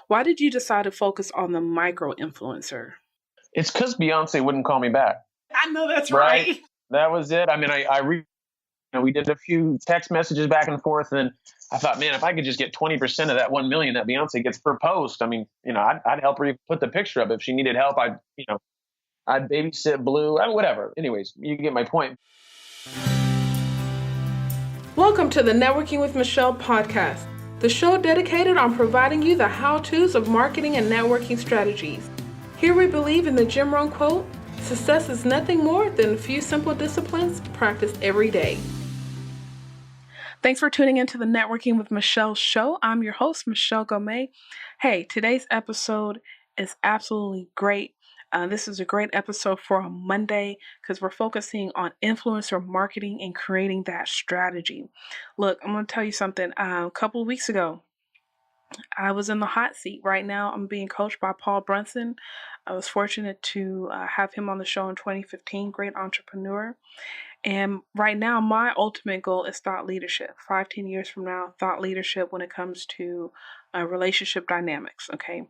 Why did you decide to focus on the micro-influencer? It's because Beyonce wouldn't call me back, I know that's right? right. That was it. I mean, we did a few text messages back and forth, and I thought, man, if I could just get 20% of that 1 million that Beyonce gets per post, I mean, I'd help her put the picture up if she needed help. I'd babysit Blue, whatever. Anyways, you get my point. Welcome to the Networking with Michelle podcast, the show dedicated on providing you the how-tos of marketing and networking strategies. Here we believe in the Jim Rohn quote, success is nothing more than a few simple disciplines practiced every day. Thanks for tuning into the Networking with Michelle show. I'm your host, Michelle Gomez. Hey, today's episode is absolutely great. This is a great episode for a Monday because we're focusing on influencer marketing and creating that strategy. Look, I'm going to tell you something. A couple of weeks ago, I was in the hot seat. Right now, I'm being coached by Paul Brunson. I was fortunate to have him on the show in 2015, great entrepreneur. And right now, my ultimate goal is thought leadership. 5-10 years from now, thought leadership when it comes to relationship dynamics, okay?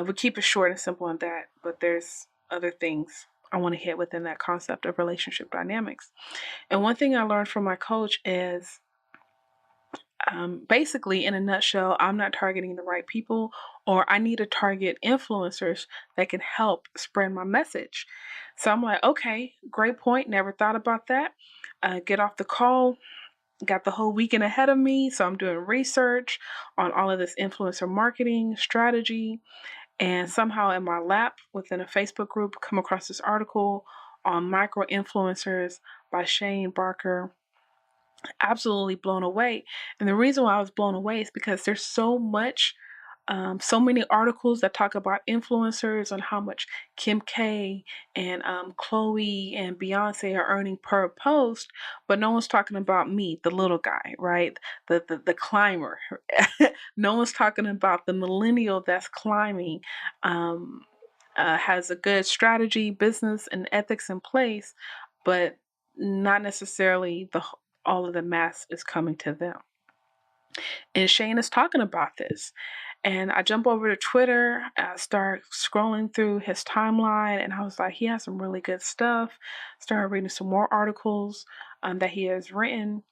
We keep it short and simple on that, but there's other things I want to hit within that concept of relationship dynamics. And one thing I learned from my coach is basically, in a nutshell, I'm not targeting the right people, or I need to target influencers that can help spread my message. So I'm like, okay, great point. Never thought about that. Get off the call. Got the whole weekend ahead of me. So I'm doing research on all of this influencer marketing strategy. And somehow in my lap within a Facebook group, come across this article on micro-influencers by Shane Barker. Absolutely blown away. And the reason why I was blown away is because there's so many articles that talk about influencers and how much Kim K and Chloe and Beyonce are earning per post, but no one's talking about me, the little guy, right? The climber. No one's talking about the millennial that's climbing, has a good strategy, business, and ethics in place, but not necessarily all of the mass is coming to them. And Shane is talking about this. And I jump over to Twitter, I start scrolling through his timeline, and I was like, he has some really good stuff. Started reading some more articles that he has written.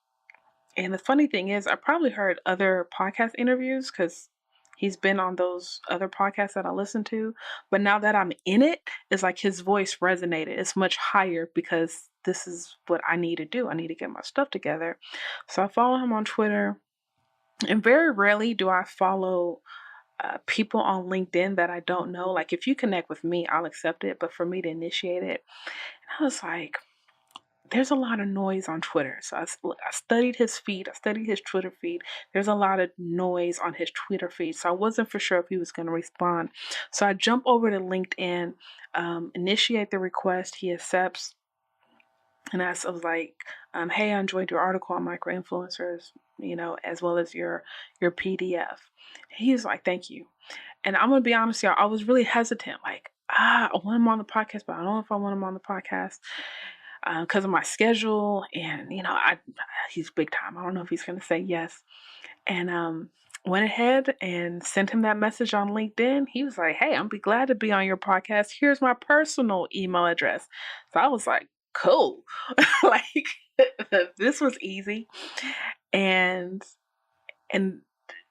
And the funny thing is, I probably heard other podcast interviews because he's been on those other podcasts that I listen to. But now that I'm in it, it's like his voice resonated. It's much higher because this is what I need to do. I need to get my stuff together. So I follow him on Twitter. And very rarely do I follow people on LinkedIn that I don't know. Like if you connect with me, I'll accept it. But for me to initiate it, and I was like, there's a lot of noise on Twitter. So I studied his feed. I studied his Twitter feed. There's a lot of noise on his Twitter feed. So I wasn't for sure if he was going to respond. So I jump over to LinkedIn, initiate the request. He accepts. And I was like, hey, I enjoyed your article on micro-influencers, as well as your PDF. He was like, thank you. And I'm going to be honest, y'all, I was really hesitant. Like, I want him on the podcast, but I don't know if I want him on the podcast because of my schedule. And, he's big time. I don't know if he's going to say yes. And went ahead and sent him that message on LinkedIn. He was like, hey, I'll be glad to be on your podcast. Here's my personal email address. So I was like, cool. Like this was easy. And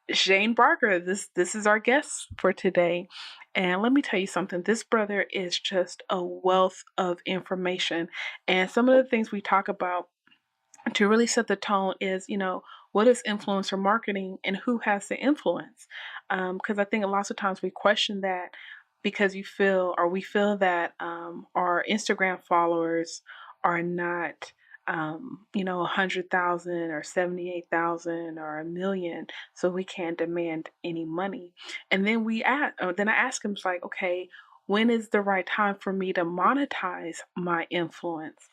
Shane Barker, this is our guest for today. And let me tell you something, this brother is just a wealth of information. And some of the things we talk about to really set the tone is, what is influencer marketing and who has the influence? Because I think lots of times we question that because we feel that our Instagram followers are not, 100,000 or 78,000 or a million, so we can't demand any money. And then then I ask him, it's like, okay, when is the right time for me to monetize my influence?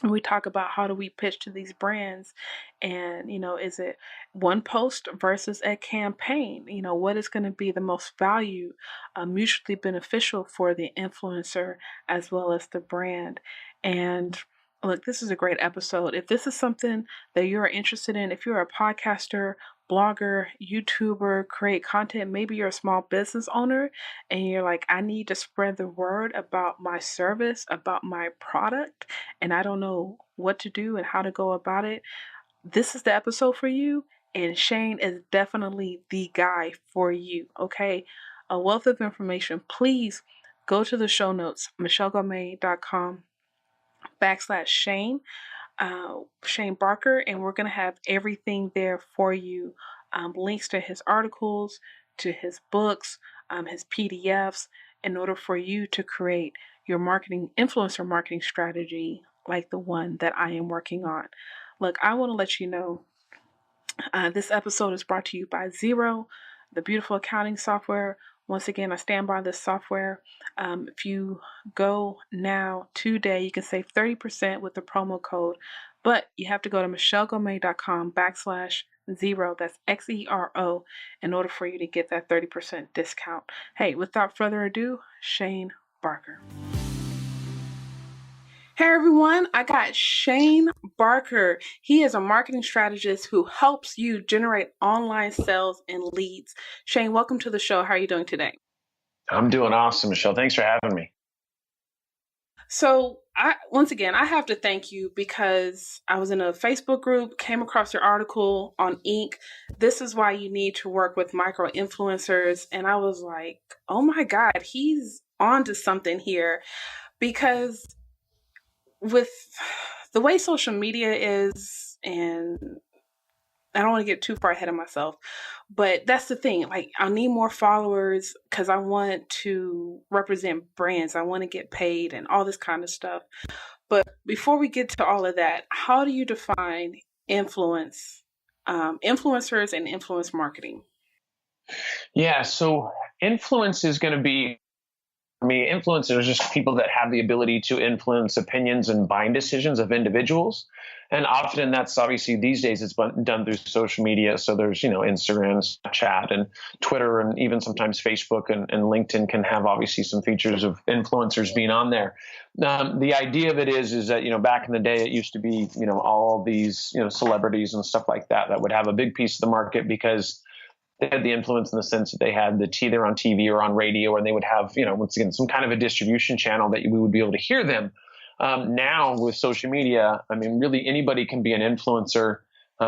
And we talk about how do we pitch to these brands, and is it one post versus a campaign? What is going to be the most value, mutually beneficial for the influencer as well as the brand? And Look, this is a great episode. If this is something that you're interested in, if you're a podcaster, blogger, YouTuber, create content, maybe you're a small business owner and you're like, I need to spread the word about my service, about my product, and I don't know what to do and how to go about it, this is the episode for you. And Shane is definitely the guy for you. Okay. A wealth of information. Please go to the show notes, michellegourmet.com/Shane, Shane Barker, and we're going to have everything there for you. Links to his articles, to his books, his PDFs, in order for you to create your influencer marketing strategy like the one that I am working on. Look, I want to let you know this episode is brought to you by Zero, the beautiful accounting software. Once again, I stand by this software. If you go now today, you can save 30% with the promo code, but you have to go to michellegourmet.com/zero. That's XERO in order for you to get that 30% discount. Hey, without further ado, Shane Barker. Hey everyone, I got Shane Barker. He is a marketing strategist who helps you generate online sales and leads. Shane, welcome to the show. How are you doing today? I'm doing awesome, Michelle. Thanks for having me. So, once again, I have to thank you because I was in a Facebook group, came across your article on Inc. This is why you need to work with micro-influencers. And I was like, oh my God, he's on to something here. Because with the way social media is, and I don't want to get too far ahead of myself, but that's the thing. Like, I need more followers because I want to represent brands. I want to get paid and all this kind of stuff. But before we get to all of that, how do you define influence, influencers and influence marketing? Yeah, so influence is going to be, for me, influencers are just people that have the ability to influence opinions and buying decisions of individuals. And often that's obviously these days it's done through social media. So there's, Instagram, Snapchat, and Twitter, and even sometimes Facebook and LinkedIn can have obviously some features of influencers being on there. The idea of it is that, back in the day, it used to be, all these, celebrities and stuff like that would have a big piece of the market because they had the influence in the sense that they had they're on TV or on radio, and they would have, once again, some kind of a distribution channel that we would be able to hear them. Now with social media, I mean, really anybody can be an influencer.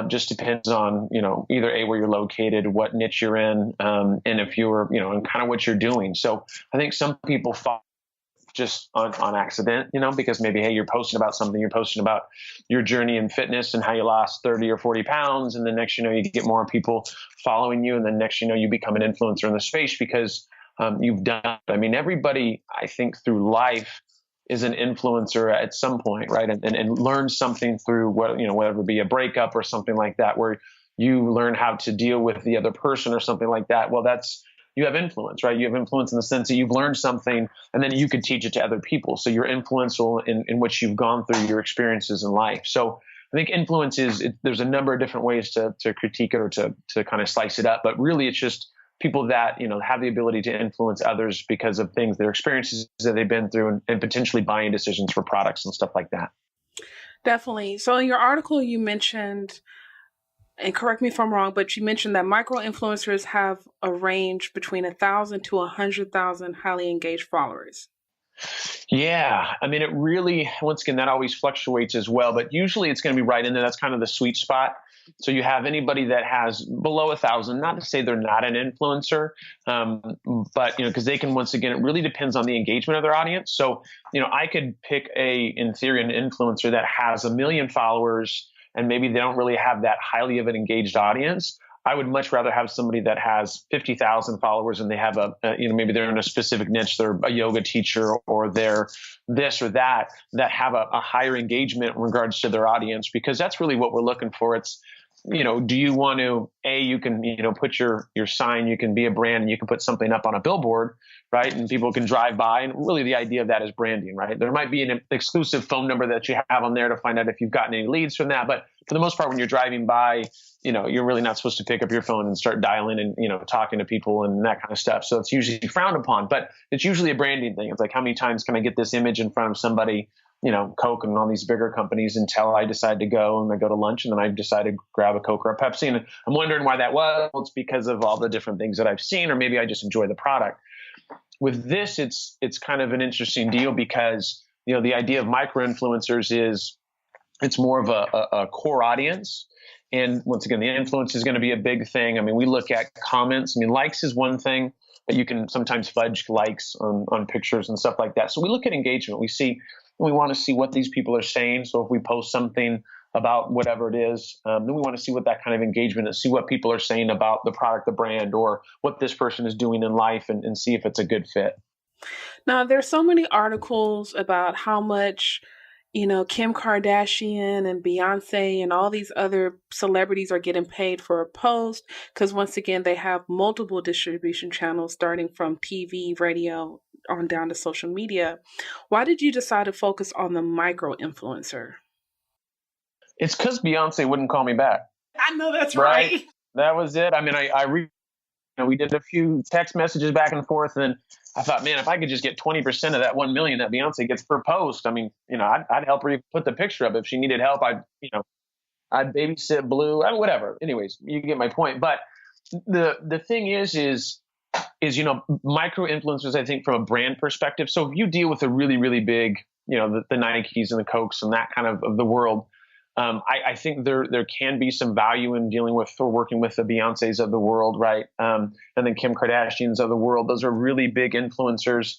Just depends on, either where you're located, what niche you're in, and if you're, and kind of what you're doing. So I think some people fall just on accident, because maybe, hey, you're posting about something, you're posting about your journey in fitness and how you lost 30 or 40 pounds. And the next, you get more people following you. And then next, you become an influencer in the space because you've done, I mean, everybody, I think through life is an influencer at some point, right? And learn something through whether it be a breakup or something like that, where you learn how to deal with the other person or something like that. Well, you have influence, right? You have influence in the sense that you've learned something and then you could teach it to other people. So you're influential in what you've gone through, your experiences in life. So I think influence there's a number of different ways to critique it or to kind of slice it up, but really it's just people that, have the ability to influence others because of things, their experiences that they've been through and potentially buying decisions for products and stuff like that. Definitely. So in your article, you mentioned, and correct me if I'm wrong, but you mentioned that micro influencers have a range between 1,000 to 100,000 highly engaged followers. Yeah. I mean, it really, once again, that always fluctuates as well, but usually it's going to be right in there. That's kind of the sweet spot. So you have anybody that has below 1,000, not to say they're not an influencer, but, because they can, once again, it really depends on the engagement of their audience. So, I could pick in theory, an influencer that has 1 million followers and maybe they don't really have that highly of an engaged audience. I would much rather have somebody that has 50,000 followers and they have maybe they're in a specific niche, they're a yoga teacher or they're this or that have a higher engagement in regards to their audience, because that's really what we're looking for. It's, do you want to, you can, put your sign, you can be a brand and you can put something up on a billboard, right? And people can drive by, and really the idea of that is branding, right? There might be an exclusive phone number that you have on there to find out if you've gotten any leads from that. But for the most part, when you're driving by, you're really not supposed to pick up your phone and start dialing and, talking to people and that kind of stuff. So it's usually frowned upon, but it's usually a branding thing. It's like, how many times can I get this image in front of somebody Coke and all these bigger companies until I decide to go and I go to lunch and then I decide to grab a Coke or a Pepsi. And I'm wondering why that was. Well, it's because of all the different things that I've seen, or maybe I just enjoy the product. With this, it's kind of an interesting deal because, the idea of micro-influencers is it's more of a core audience. And once again, the influence is going to be a big thing. I mean, we look at comments. I mean, likes is one thing, but you can sometimes fudge likes on pictures and stuff like that. So we look at engagement. We want to see what these people are saying. So if we post something about whatever it is, then we want to see what that kind of engagement is, see what people are saying about the product, the brand, or what this person is doing in life, and see if it's a good fit. Now, there's so many articles about how much, Kim Kardashian and Beyonce and all these other celebrities are getting paid for a post because, once again, they have multiple distribution channels starting from TV, radio, on down to social media. Why did you decide to focus on the micro influencer? It's because Beyonce wouldn't call me back. I know that's right. That was it. I mean, we did a few text messages back and forth, and I thought, man, if I could just get 20% of that 1 million that Beyonce gets per post, I mean, I'd help her put the picture up. If she needed help, I'd babysit Blue, whatever. Anyways, you get my point. But the thing is micro influencers, I think, from a brand perspective. So if you deal with a really, really big, the Nikes and the Cokes and that kind of the world, I think there can be some value in dealing with or working with the Beyoncés of the world, right? And then Kim Kardashians of the world. Those are really big influencers.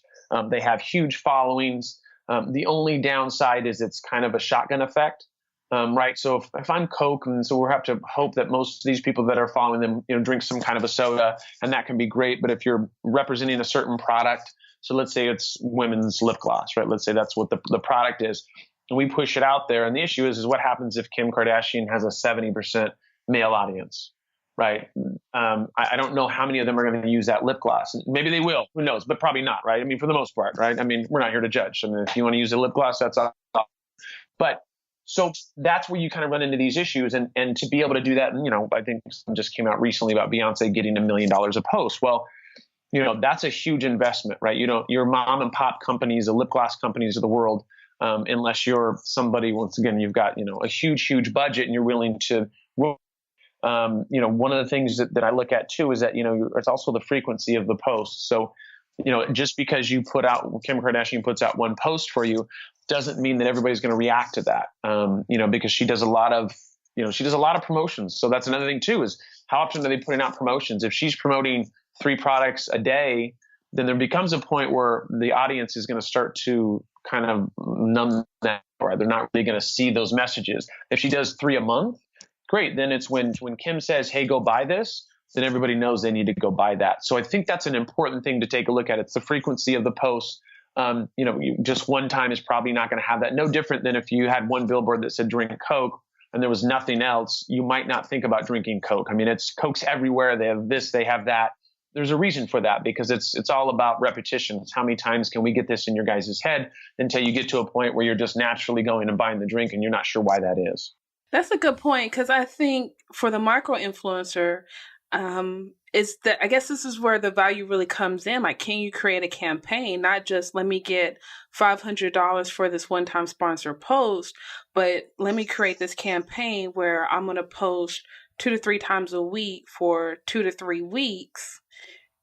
They have huge followings. The only downside is it's kind of a shotgun effect, right? So if I'm Coke, and so we'll have to hope that most of these people that are following them, drink some kind of a soda, and that can be great. But if you're representing a certain product, so let's say it's women's lip gloss, right? Let's say that's what the product is. And we push it out there. And the issue is what happens if Kim Kardashian has a 70% male audience, right? I don't know how many of them are going to use that lip gloss. Maybe they will, who knows, but probably not, right? I mean, for the most part, right? I mean, we're not here to judge. I mean, if you want to use a lip gloss, that's all. But so that's where you kind of run into these issues. And to be able to do that, I think just came out recently about Beyonce getting $1 million a post. Well, that's a huge investment, right? Your mom and pop companies, the lip gloss companies of the world, unless you're somebody, once again, you've got, a huge budget and you're willing to, one of the things that I look at too is that, it's also the frequency of the posts. So, just because Kim Kardashian puts out one post for you doesn't mean that everybody's going to react to that, because she does a lot of promotions. So that's another thing too, is how often are they putting out promotions? If she's promoting 3 products a day, then there becomes a point where the audience is going to start to kind of numb that, or they're not really going to see those messages. If she does 3 a month, great. Then it's when Kim says, hey, go buy this, then everybody knows they need to go buy that. So I think that's an important thing to take a look at. It's the frequency of the posts. Just one time is probably not going to have that. No different than if you had one billboard that said drink Coke and there was nothing else, you might not think about drinking Coke. I mean, Coke's everywhere. They have this, they have that. There's a reason for that, because it's all about repetition. It's how many times can we get this in your guys' head until you get to a point where you're just naturally going and buying the drink and you're not sure why that is. That's a good point, because I think for the micro influencer, is that I guess this is where the value really comes in. Like, can you create a campaign, not just let me get $500 for this one-time sponsor post, but let me create this campaign where I'm going to post 2 to 3 times a week for 2 to 3 weeks.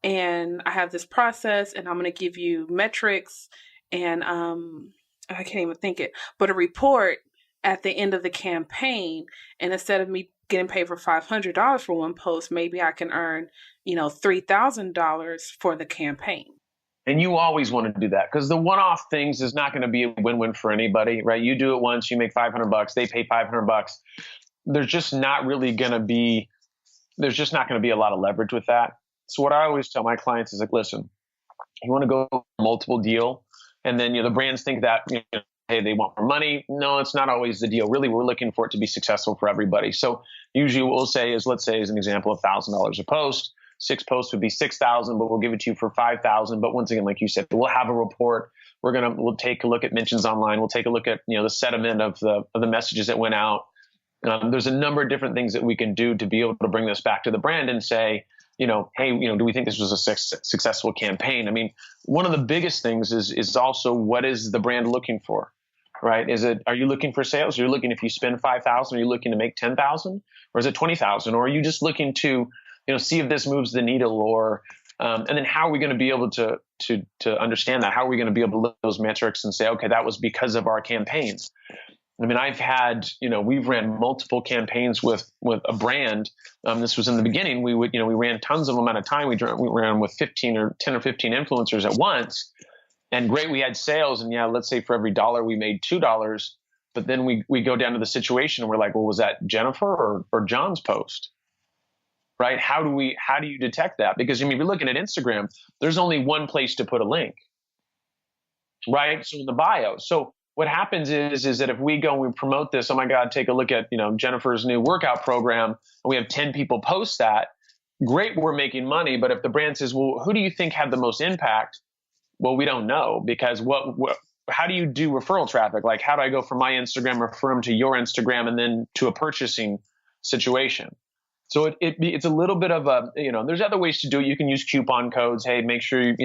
And I have this process, and I'm going to give you metrics and I can't even think it, but a report at the end of the campaign. And instead of me getting paid for $500 for one post, maybe I can earn, $3,000 for the campaign. And you always want to do that, because the one-off things is not going to be a win-win for anybody, right? You do it once, you make $500, they pay $500. There's just not going to be a lot of leverage with that. So what I always tell my clients is like, listen, you want to go multiple deal, and then the brands think that hey, they want more money. No, it's not always the deal. Really, we're looking for it to be successful for everybody. So usually what we'll say is, let's say as an example, $1,000 a post. 6 posts would be 6,000, but we'll give it to you for 5,000. But once again, like you said, we'll have a report. We'll take a look at mentions online. We'll take a look at the sentiment of the messages that went out. There's a number of different things that we can do to be able to bring this back to the brand and say, hey, do we think this was a successful campaign? I mean, one of the biggest things is also, what is the brand looking for, right? Are you looking for sales? You're looking, if you spend 5,000, are you looking to make 10,000, or is it 20,000? Or are you just looking to, see if this moves the needle, or, and then how are we going to be able to understand that? How are we going to be able to look at those metrics and say, okay, that was because of our campaigns? I mean, we've ran multiple campaigns with a brand. This was in the beginning. We ran tons of them at a time. We ran with 10 or 15 influencers at once. And great, we had sales. And yeah, let's say for every dollar we made $2. But then we go down to the situation and we're like, well, was that Jennifer or John's post? Right? How do you detect that? Because if you're looking at Instagram, there's only one place to put a link. Right? So in the bio. So what happens is that if we go and we promote this, oh my God, take a look at, Jennifer's new workout program, and we have 10 people post that, great, we're making money. But if the brand says, well, who do you think had the most impact? Well, we don't know, because how do you do referral traffic? Like, how do I go from my Instagram, refer them to your Instagram, and then to a purchasing situation? So it's a little bit of a, there's other ways to do it. You can use coupon codes. Hey, make sure you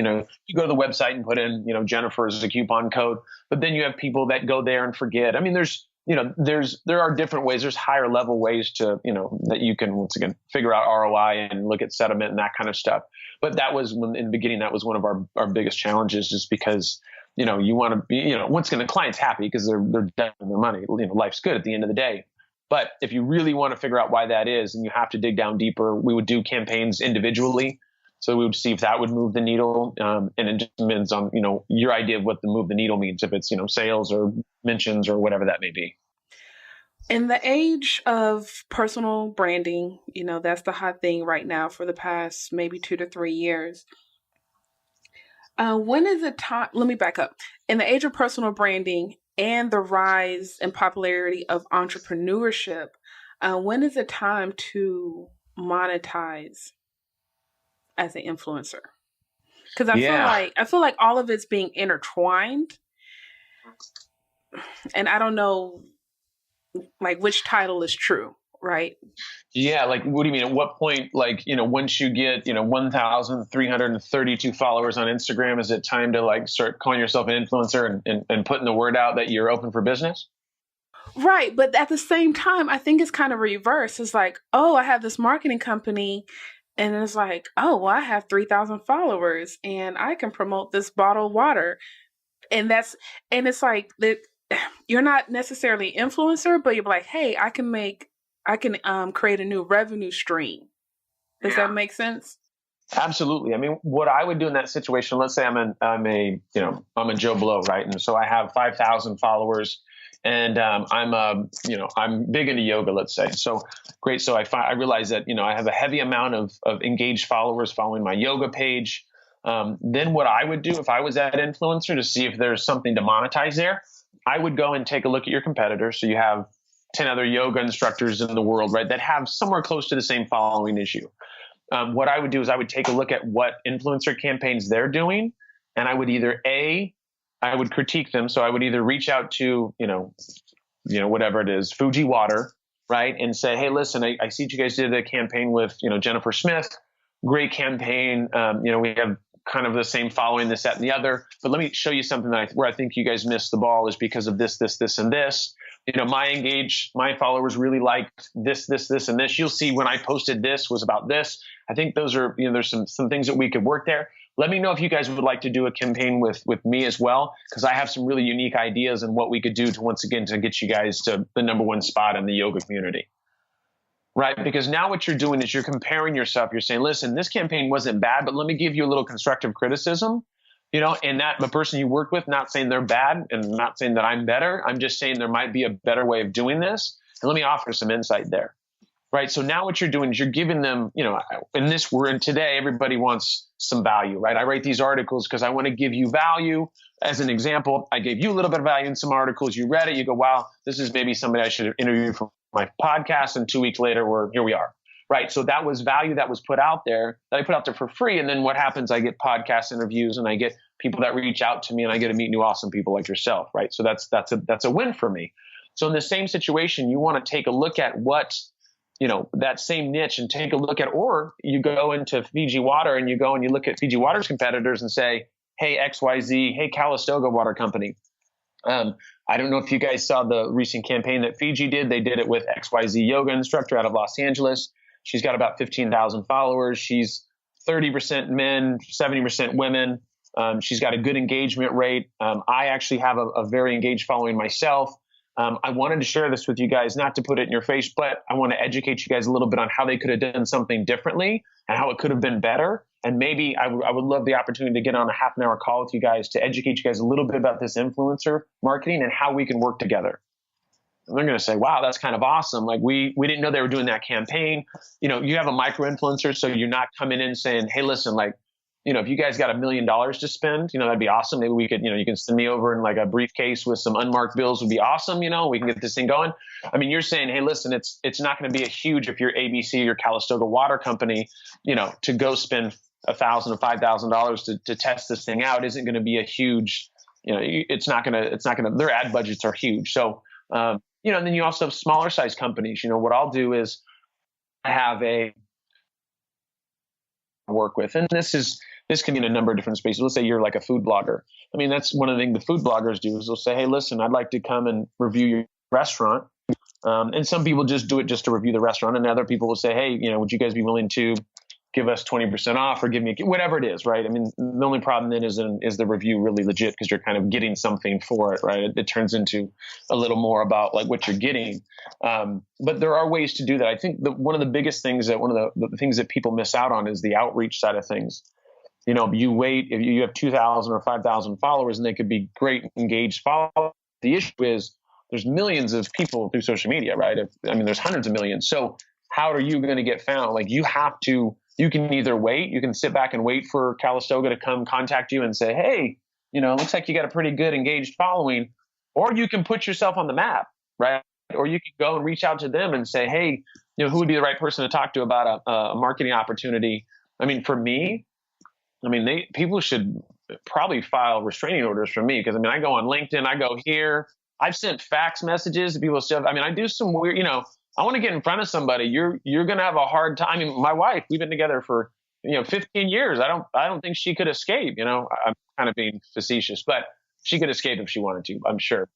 go to the website and put in, Jennifer as a coupon code. But then you have people that go there and forget. I mean, there are different ways. There's higher level ways to, that you can, once again, figure out ROI and look at sentiment and that kind of stuff. But that was in the beginning, that was one of our biggest challenges, just because, you want to be, once again, the client's happy because they're done with their money. Life's good at the end of the day. But if you really want to figure out why that is, and you have to dig down deeper, we would do campaigns individually. So we would see if that would move the needle. And it just depends on, your idea of what the move the needle means, if it's, sales or mentions or whatever that may be. In the age of personal branding, that's the hot thing right now for the past maybe 2 to 3 years. When is it time? Let me back up. In the age of personal branding and the rise and popularity of entrepreneurship, when is it time to monetize as an influencer? Because I feel like all of it's being intertwined, and I don't know, like, which title is true, right? Yeah, like, what do you mean? At what point, like, once you get 1,332 followers on Instagram, is it time to like start calling yourself an influencer and putting the word out that you're open for business? Right. But at the same time, I think it's kind of reverse. It's like, oh, I have this marketing company, and it's like, oh, well, I have 3,000 followers and I can promote this bottled water. And it's like that you're not necessarily influencer, but you're like, hey, I can create a new revenue stream. Does that make sense? Absolutely. I mean, what I would do in that situation, let's say I'm a Joe Blow, right? And so I have 5,000 followers, and I'm big into yoga, let's say. So great. So I realize that, I have a heavy amount of engaged followers following my yoga page. Then what I would do if I was that influencer, to see if there's something to monetize there, I would go and take a look at your competitors. So you have 10 other yoga instructors in the world, right, that have somewhere close to the same following as you. What I would do is I would take a look at what influencer campaigns they're doing, and I would I would critique them. So I would either reach out to, whatever it is, Fuji Water, right, and say, hey, listen, I see that you guys did a campaign with, Jennifer Smith. Great campaign. We have kind of the same following, this, that, and the other. But let me show you something where I think you guys missed the ball is because of this, and this. My followers really liked this, and this. You'll see when I posted this was about this. I think those are, there's some things that we could work there. Let me know if you guys would like to do a campaign with me as well, because I have some really unique ideas and what we could do to, once again, to get you guys to the number one spot in the yoga community. Right? Because now what you're doing is you're comparing yourself. You're saying, listen, this campaign wasn't bad, but let me give you a little constructive criticism. And that the person you work with, not saying they're bad and not saying that I'm better. I'm just saying there might be a better way of doing this. And let me offer some insight there. Right. So now what you're doing is you're giving them, we're in today, everybody wants some value, right? I write these articles because I want to give you value. As an example, I gave you a little bit of value in some articles. You read it. You go, wow, this is maybe somebody I should interview for my podcast. And 2 weeks later, here we are. Right. So that was value that was put out there that I put out there for free. And then what happens? I get podcast interviews and I get people that reach out to me and I get to meet new awesome people like yourself. Right. So that's a win for me. So in the same situation, you want to take a look at what, that same niche and take a look at, or you go into Fiji Water and you go and you look at Fiji Water's competitors and say, hey, XYZ, hey, Calistoga Water Company. I don't know if you guys saw the recent campaign that Fiji did. They did it with XYZ yoga instructor out of Los Angeles. She's got about 15,000 followers. She's 30% men, 70% women. She's got a good engagement rate. I actually have a very engaged following myself. I wanted to share this with you guys, not to put it in your face, but I want to educate you guys a little bit on how they could have done something differently and how it could have been better. And maybe I would love the opportunity to get on a half an hour call with you guys to educate you guys a little bit about this influencer marketing and how we can work together. And they're going to say, wow, that's kind of awesome. Like we didn't know they were doing that campaign. You have a micro-influencer, so you're not coming in saying, hey, listen, like, if you guys got $1 million to spend, that'd be awesome. Maybe we could, you can send me over in like a briefcase with some unmarked bills would be awesome. We can get this thing going. I mean, you're saying, hey, listen, it's not going to be a huge, if you're ABC or Calistoga Water Company, to go spend $1,000 or $5,000 to test this thing out isn't going to be a huge, it's not going to, their ad budgets are huge. So, and then you also have smaller size companies. What I'll do is have work with, and this can be in a number of different spaces. Let's say you're like a food blogger. I mean, that's one of the things the food bloggers do is they'll say, hey, listen, I'd like to come and review your restaurant. And some people just do it just to review the restaurant. And other people will say, hey, would you guys be willing to give us 20% off or give me whatever it is, right? I mean, the only problem then is the review really legit because you're kind of getting something for it, right? It turns into a little more about like what you're getting. But there are ways to do that. I think one of the biggest things one of the things that people miss out on is the outreach side of things. You wait, if you have 2,000 or 5,000 followers and they could be great engaged followers. The issue is there's millions of people through social media, right? There's hundreds of millions. So how are you going to get found? Like you can either wait, you can sit back and wait for Calistoga to come contact you and say, hey, looks like you got a pretty good engaged following, or you can put yourself on the map, right? Or you can go and reach out to them and say, hey, who would be the right person to talk to about a marketing opportunity? For me, people should probably file restraining orders for me because I go on LinkedIn, I go here, I've sent fax messages to people. Stuff. I do some weird, I want to get in front of somebody. You're going to have a hard time. My wife, we've been together for 15 years. I don't think she could escape. I'm kind of being facetious, but she could escape if she wanted to. I'm sure.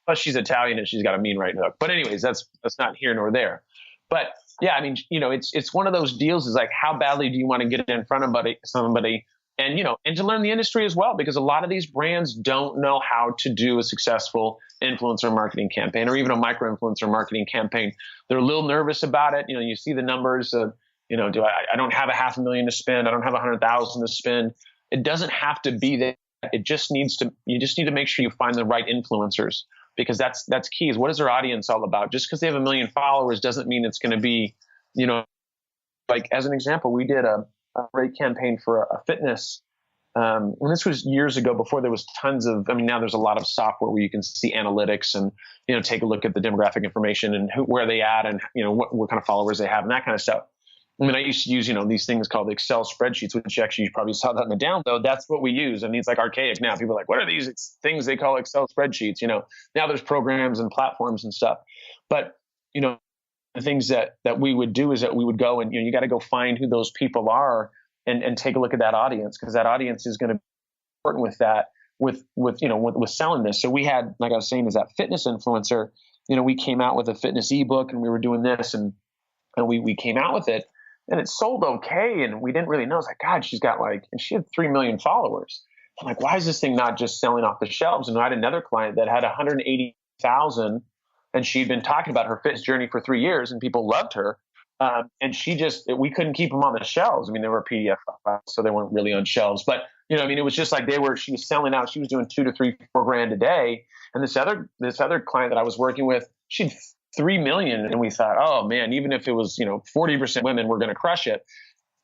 Plus, she's Italian and she's got a mean right hook. But anyways, that's not here nor there. But yeah, it's one of those deals. Is like, how badly do you want to get in front of somebody? And to learn the industry as well, because a lot of these brands don't know how to do a successful influencer marketing campaign or even a micro-influencer marketing campaign. They're a little nervous about it. You see the numbers of, I don't have $500,000 to spend. I don't have 100,000 to spend. It doesn't have to be that. You just need to make sure you find the right influencers, because that's key. Is what is their audience all about? Just because they have 1 million followers doesn't mean it's going to be, like as an example, we did a great campaign for a fitness. And this was years ago before there was tons of, now there's a lot of software where you can see analytics and, take a look at the demographic information and where they at and, what kind of followers they have and that kind of stuff. I used to use, these things called Excel spreadsheets, which actually you probably saw that in the download. That's what we use. It's like archaic now. People are like, what are these things they call Excel spreadsheets? Now there's programs and platforms and stuff. But, the things that we would do is that we would go and, you got to go find who those people are and take a look at that audience, because that audience is going to be important with that, with selling this. So we had, like I was saying, is that fitness influencer, we came out with a fitness ebook and we were doing this and we came out with it and it sold okay. And we didn't really know. It's like, God, and she had 3 million followers. I'm like, why is this thing not just selling off the shelves? And I had another client that had 180,000 and she'd been talking about her fitness journey for 3 years and people loved her. And we couldn't keep them on the shelves. They were PDF files, so they weren't really on shelves, but it was just like she was selling out. She was doing $2 to $3, $4 grand a day. And this other client that I was working with, she'd 3 million. And we thought, oh man, even if it was, 40% women, we're going to crush it.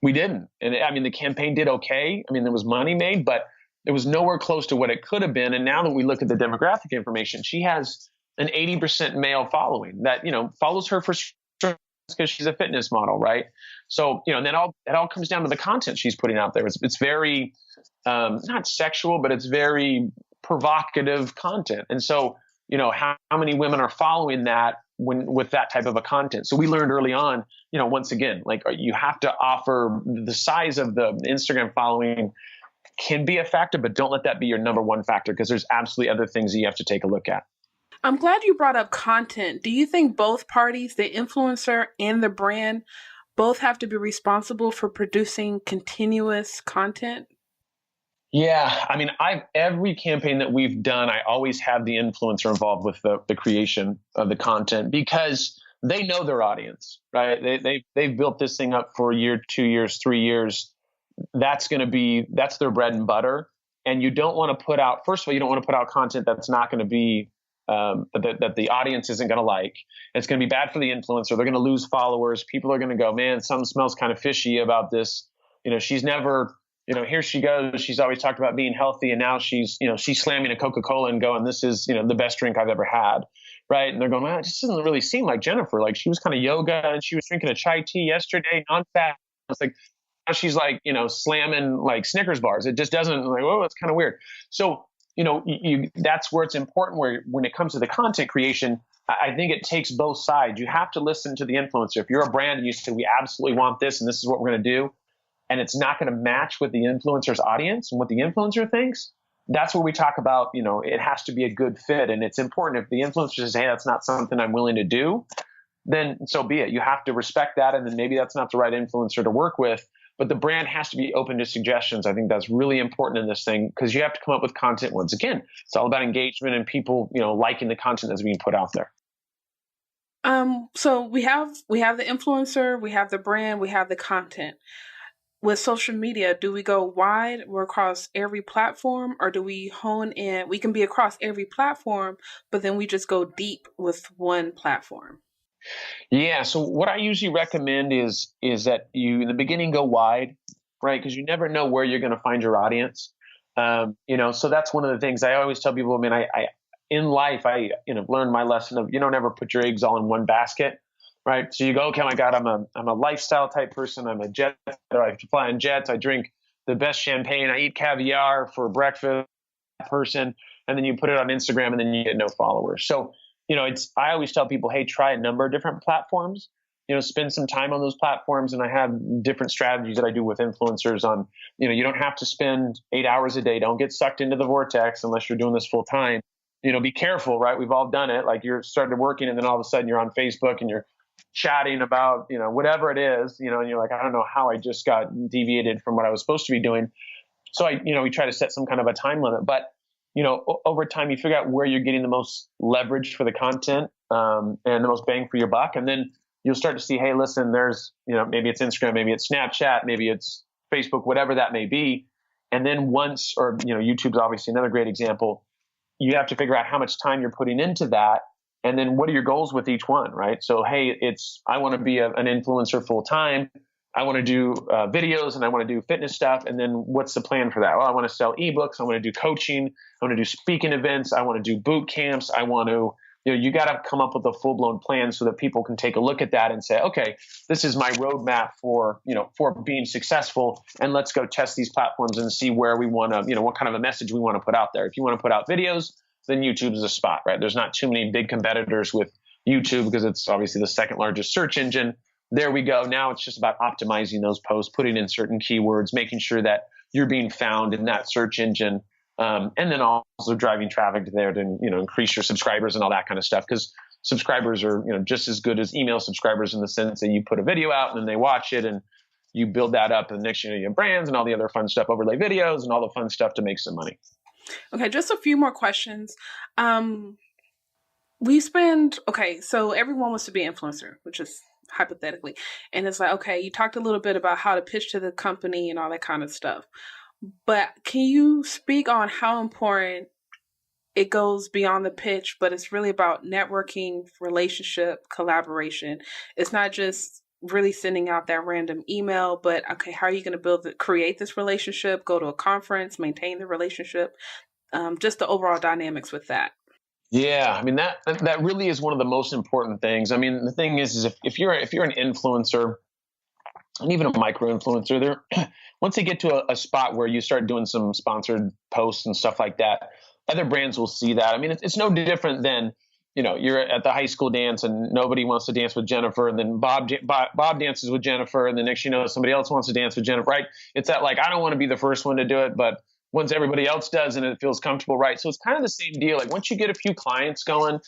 We didn't. And the campaign did okay. There was money made, but it was nowhere close to what it could have been. And now that we look at the demographic information, she has an 80% male following that, follows her for because she's a fitness model, right? So, and then it all comes down to the content she's putting out there. It's very, not sexual, but it's very provocative content. And so, how many women are following that with that type of a content? So we learned early on, once again, like you have to offer the size of the Instagram following can be a factor, but don't let that be your number one factor, because there's absolutely other things that you have to take a look at. I'm glad you brought up content. Do you think both parties, the influencer and the brand, both have to be responsible for producing continuous content? Yeah, I mean, every campaign that we've done, I always have the influencer involved with the creation of the content, because they know their audience, right? They've built this thing up for a year, 2 years, 3 years. That's their bread and butter. And you don't want to put out, first of all, you don't want to put out content that's not going to be that the audience isn't going to like. It's going to be bad for the influencer. They're going to lose followers. People are going to go, man, something smells kind of fishy about this. She's never, here she goes. She's always talked about being healthy, and now she's slamming a Coca-Cola and going, this is, the best drink I've ever had. Right. And they're going, well, it just doesn't really seem like Jennifer. Like, she was kind of yoga and she was drinking a chai tea yesterday, non-fat. It's like, now she's like, slamming like Snickers bars. It just doesn't, like, oh, it's kind of weird. So, that's where it's important, where when it comes to the content creation, I think it takes both sides. You have to listen to the influencer. If you're a brand and you say, we absolutely want this and this is what we're going to do, and it's not going to match with the influencer's audience and what the influencer thinks, that's where we talk about, it has to be a good fit. And it's important, if the influencer says, hey, that's not something I'm willing to do, then so be it. You have to respect that. And then maybe that's not the right influencer to work with. But the brand has to be open to suggestions. I think that's really important in this thing, because you have to come up with content. Once again, it's all about engagement and people, liking the content that's being put out there. So we have the influencer, we have the brand, we have the content. With social media, do we go wide? We're across every platform, or do we hone in? We can be across every platform, but then we just go deep with one platform. Yeah. So what I usually recommend is that you in the beginning go wide, right? Because you never know where you're going to find your audience. So that's one of the things I always tell people. I mean, I in life, I learned my lesson of, you don't ever put your eggs all in one basket, right? So you go, okay, my God, I'm a lifestyle type person. I'm a jet, I fly on jets. I drink the best champagne. I eat caviar for breakfast, person. And then you put it on Instagram and then you get no followers. So, I always tell people, hey, try a number of different platforms, spend some time on those platforms. And I have different strategies that I do with influencers on, you don't have to spend 8 hours a day. Don't get sucked into the vortex unless you're doing this full time. Be careful, right? We've all done it. Like, you're started working and then all of a sudden you're on Facebook and you're chatting about, whatever it is, and you're like, I don't know how I just got deviated from what I was supposed to be doing. So we try to set some kind of a time limit, but over time you figure out where you're getting the most leverage for the content, and the most bang for your buck. And then you'll start to see, hey, listen, there's, maybe it's Instagram, maybe it's Snapchat, maybe it's Facebook, whatever that may be. And then YouTube's obviously another great example. You have to figure out how much time you're putting into that. And then what are your goals with each one, right? So, hey, I want to be an influencer full time. I want to do videos and I want to do fitness stuff. And then what's the plan for that? Well, I want to sell ebooks. I want to do coaching. I want to do speaking events. I want to do boot camps. I want to, you got to come up with a full blown plan so that people can take a look at that and say, okay, this is my roadmap for being successful. And let's go test these platforms and see where we want to, what kind of a message we want to put out there. If you want to put out videos, then YouTube is a spot, right? There's not too many big competitors with YouTube because it's obviously the second largest search engine. There we go. Now it's just about optimizing those posts, putting in certain keywords, making sure that you're being found in that search engine, and then also driving traffic to there to increase your subscribers and all that kind of stuff. Because subscribers are just as good as email subscribers in the sense that you put a video out and then they watch it and you build that up, and next you have brands and all the other fun stuff, overlay videos and all the fun stuff to make some money. Okay, just a few more questions. So everyone wants to be an influencer, which is hypothetically. And it's like, okay, you talked a little bit about how to pitch to the company and all that kind of stuff. But can you speak on how important it goes beyond the pitch, but it's really about networking, relationship, collaboration? It's not just really sending out that random email, but okay, how are you going to create this relationship, go to a conference, maintain the relationship, just the overall dynamics with that. Yeah, I mean that really is one of the most important things. I mean, the thing is if you're an influencer and even a micro influencer, there once they get to a spot where you start doing some sponsored posts and stuff like that, other brands will see that. I mean, it's no different than you're at the high school dance and nobody wants to dance with Jennifer, and then Bob dances with Jennifer, and the next somebody else wants to dance with Jennifer, right? It's that like I don't want to be the first one to do it, but once everybody else does and it feels comfortable, right? So it's kind of the same deal. Like once you get a few clients going,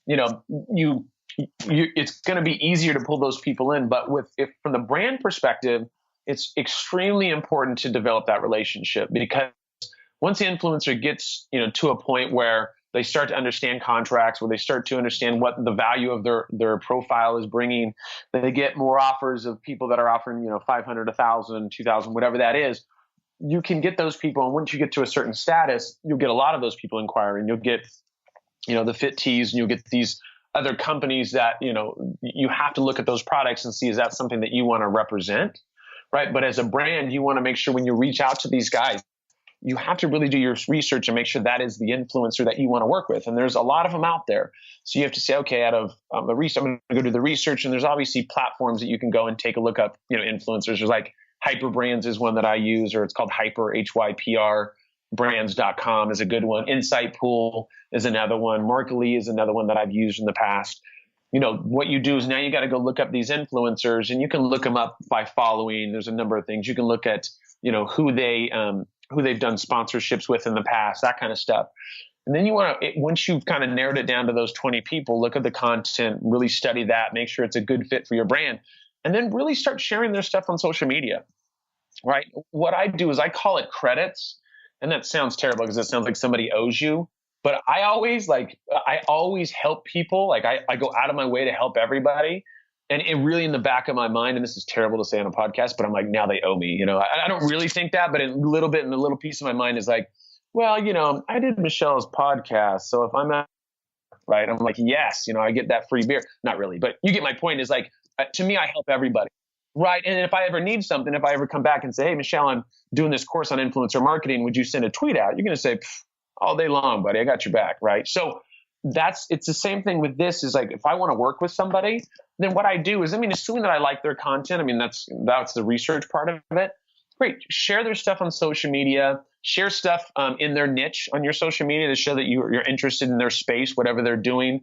you know, you it's going to be easier to pull those people in. But if from the brand perspective, it's extremely important to develop that relationship, because once the influencer gets to a point where they start to understand contracts, where they start to understand what the value of their profile is bringing, they get more offers of people that are offering 500, 1,000, 2,000, whatever that is. You can get those people, and once you get to a certain status, you'll get a lot of those people inquiring. You'll get the fit tees, and you'll get these other companies that you have to look at those products and see, is that something that you want to represent, right? But as a brand, you want to make sure when you reach out to these guys, you have to really do your research and make sure that is the influencer that you want to work with. And there's a lot of them out there. So you have to say, okay, out of the research, I'm going to go do the research. And there's obviously platforms that you can go and take a look up, influencers. There's like Hyper Brands is one that I use, or it's called Hyper, HYPR. Brands.com is a good one. Insight Pool is another one. Marketly is another one that I've used in the past. What you do is now you got to go look up these influencers, and you can look them up by following. There's a number of things. You can look at, who they've done sponsorships with in the past, that kind of stuff. And then once you've kind of narrowed it down to those 20 people, look at the content, really study that, make sure it's a good fit for your brand, and then really start sharing their stuff on social media, right? What I do is I call it credits. And that sounds terrible because it sounds like somebody owes you. But I always help people. Like I go out of my way to help everybody. And it really in the back of my mind, and this is terrible to say on a podcast, but I'm like, now they owe me. I don't really think that, but a little bit in the little piece of my mind is like, well, I did Michelle's podcast. So if I'm not right, I'm like, yes, I get that free beer. Not really, but you get my point is like, to me, I help everybody. Right. And if I ever need something, if I ever come back and say, hey, Michelle, I'm doing this course on influencer marketing, would you send a tweet out? You're going to say, all day long, buddy, I got your back. Right. So it's the same thing with this is like, if I want to work with somebody, then what I do is, assuming that I like their content, that's the research part of it. Great. Share their stuff on social media, share stuff in their niche on your social media to show that you're interested in their space, whatever they're doing.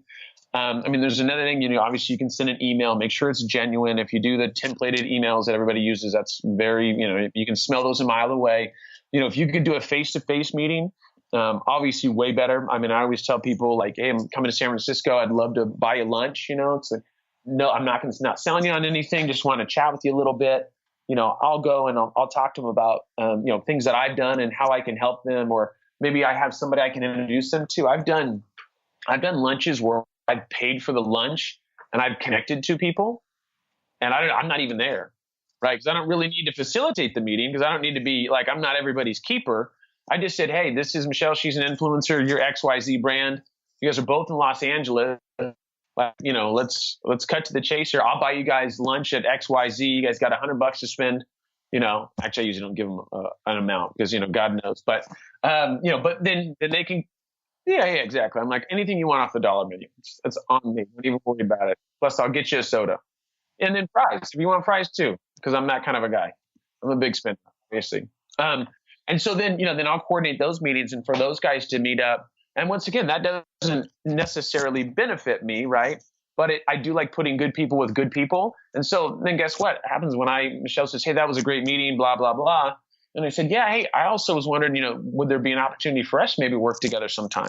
There's another thing, obviously you can send an email, make sure it's genuine. If you do the templated emails that everybody uses, that's very, you can smell those a mile away. If you could do a face-to-face meeting, obviously way better. I always tell people like, hey, I'm coming to San Francisco. I'd love to buy you lunch. It's like, no, I'm not selling you on anything. Just want to chat with you a little bit. I'll go and I'll talk to them about, things that I've done and how I can help them, or maybe I have somebody I can introduce them to. I've done lunches where I've paid for the lunch and I've connected to people, and I'm not even there, right? Because I don't really need to facilitate the meeting, because I don't need to be like, I'm not everybody's keeper. I just said, hey, this is Michelle. She's an influencer. You're XYZ brand. You guys are both in Los Angeles. Let's cut to the chase here. I'll buy you guys lunch at XYZ. You guys got $100 to spend. Actually, I usually don't give them an amount because, God knows. But, but then they can. Yeah, exactly. I'm like, anything you want off the dollar menu, it's on me. Don't even worry about it. Plus, I'll get you a soda. And then fries, if you want fries too, because I'm that kind of a guy. I'm a big spender, obviously. And so then, then I'll coordinate those meetings and for those guys to meet up. And once again, that doesn't necessarily benefit me, right? But I do like putting good people with good people. And so then guess what happens when Michelle says, hey, that was a great meeting, blah, blah, blah. And I said, yeah, hey, I also was wondering, would there be an opportunity for us to maybe work together sometime?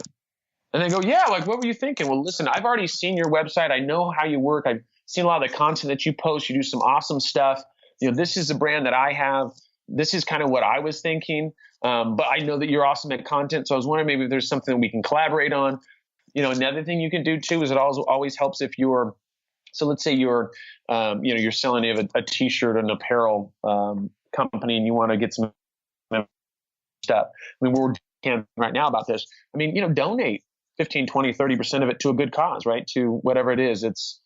And they go, yeah, like, what were you thinking? Well, listen, I've already seen your website. I know how you work. I've seen a lot of the content that you post. You do some awesome stuff. This is the brand that I have. This is kind of what I was thinking. But I know that you're awesome at content. So I was wondering maybe if there's something that we can collaborate on. Another thing you can do too is it always helps if so let's say you're selling a t-shirt, an apparel company, and you want to get some stuff. We're doing right now about this. Donate 15, 20, 30% of it to a good cause, right? To whatever it is. It's,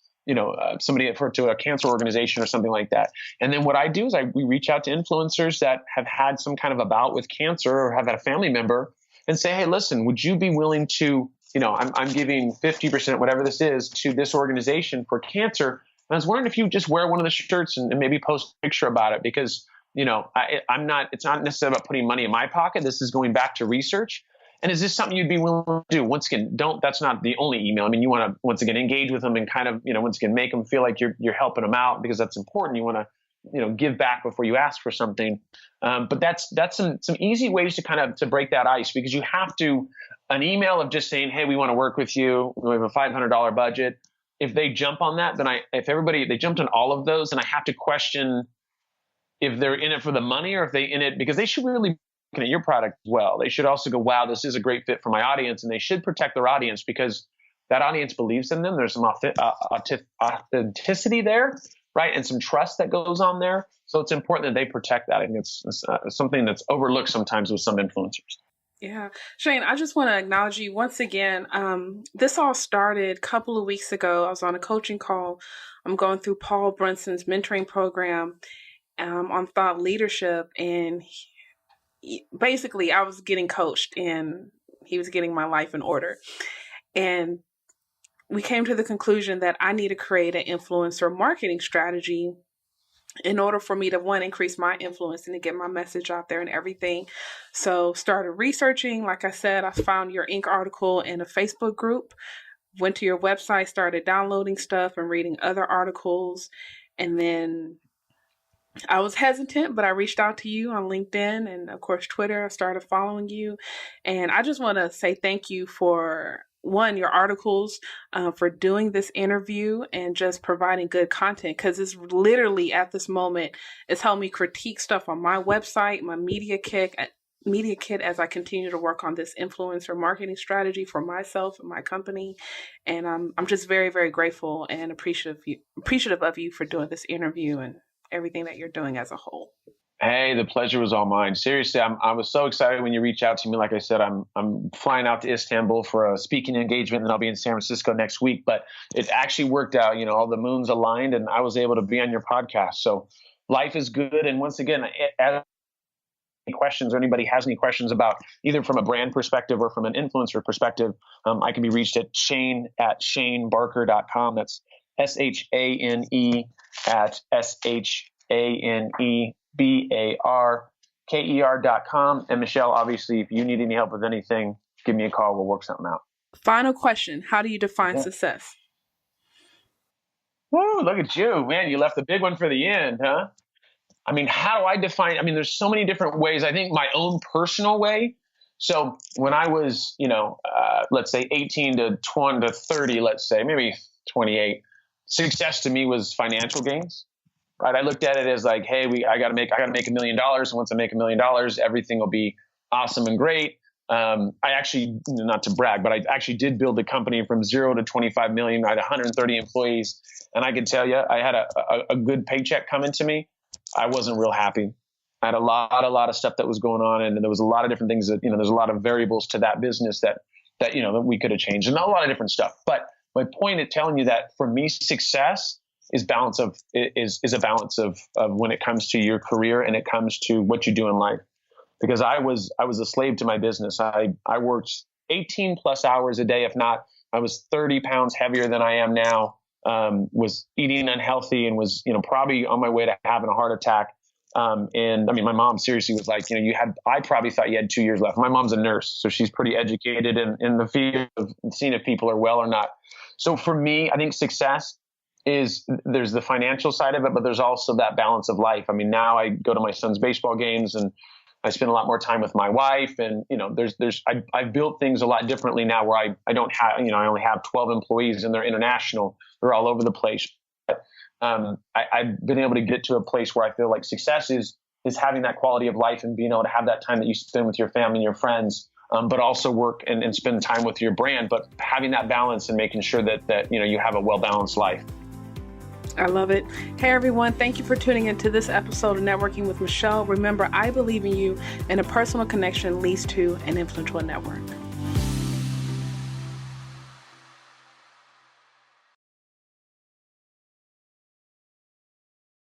somebody to a cancer organization or something like that. And then what I do is we reach out to influencers that have had some kind of a bout with cancer or have had a family member and say, hey, listen, would you be willing to, I'm giving 50%, whatever this is, to this organization for cancer. And I was wondering if you just wear one of the shirts and maybe post a picture about it, because, it's not necessarily about putting money in my pocket. This is going back to research. And is this something you'd be willing to do? Once again, that's not the only email. I mean, you want to, once again, engage with them and kind of, once again, make them feel like you're helping them out, because that's important. You want to, give back before you ask for something. But that's some easy ways to kind of to break that ice, because you have to, an email of just saying, hey, we want to work with you, we have a $500 budget. If they jump on that, then they jumped on all of those, and I have to question if they're in it for the money, or if they in it because they should really be looking at your product as well. They should also go, wow, this is a great fit for my audience, and they should protect their audience, because that audience believes in them. There's some authenticity there, right? And some trust that goes on there. So it's important that they protect that. And it's something that's overlooked sometimes with some influencers. Yeah. Shane, I just want to acknowledge you once again. This all started a couple of weeks ago. I was on a coaching call. I'm going through Paul Brunson's mentoring program on thought leadership. And basically, I was getting coached and he was getting my life in order. And we came to the conclusion that I need to create an influencer marketing strategy in order for me to, one, increase my influence and to get my message out there and everything. So started researching. Like I said, I found your Inc. article in a Facebook group, went to your website, started downloading stuff and reading other articles. And then I was hesitant, but I reached out to you on LinkedIn and, of course, Twitter. I started following you. And I just want to say thank you for, one, your articles, for doing this interview and just providing good content, because it's literally at this moment, it's helped me critique stuff on my website, my media kit as I continue to work on this influencer marketing strategy for myself and my company. And I'm just very, very grateful and appreciative of you for doing this interview and everything that you're doing as a whole. Hey, the pleasure was all mine. Seriously, I was so excited when you reached out to me. Like I said, I'm flying out to Istanbul for a speaking engagement, and I'll be in San Francisco next week. But it actually worked out. All the moons aligned, and I was able to be on your podcast. So life is good. And once again, any questions, or anybody has any questions about either from a brand perspective or from an influencer perspective, I can be reached at shane@shanebarker.com. That's SHANE@SHANEBARKER.com. And Michelle, obviously, if you need any help with anything, give me a call. We'll work something out. Final question. How do you define success? Woo, look at you, man. You left the big one for the end, huh? I mean, how do I define? I mean, there's so many different ways. I think my own personal way. So when I was, let's say 18 to 20 to 30, let's say maybe 28, success to me was financial gains. Right. I looked at it as like, hey, I got to make $1 million. And once I make $1 million, everything will be awesome and great. I actually, not to brag, but I actually did build a company from 0 to 25 million. I had 130 employees. And I can tell you, I had a good paycheck coming to me. I wasn't real happy. I had a lot of stuff that was going on. And there was a lot of different things that, there's a lot of variables to that business that we could have changed, and a lot of different stuff. But my point in telling you that for me, success is a balance of when it comes to your career and it comes to what you do in life. Because I was a slave to my business. I worked 18 plus hours a day. If not, I was 30 pounds heavier than I am now, was eating unhealthy, and was, probably on my way to having a heart attack. And I mean, my mom seriously was like, I probably thought you had 2 years left. My mom's a nurse, so she's pretty educated in the field of seeing if people are well or not. So for me, I think success is, there's the financial side of it, but there's also that balance of life. I mean, now I go to my son's baseball games and I spend a lot more time with my wife, and, I've built things a lot differently now, where I don't have, I only have 12 employees, and they're international. They're all over the place. But, I've been able to get to a place where I feel like success is having that quality of life and being able to have that time that you spend with your family and your friends, but also work and spend time with your brand, but having that balance and making sure that you have a well-balanced life. I love it. Hey, everyone. Thank you for tuning into this episode of Networking with Michelle. Remember, I believe in you, and a personal connection leads to an influential network.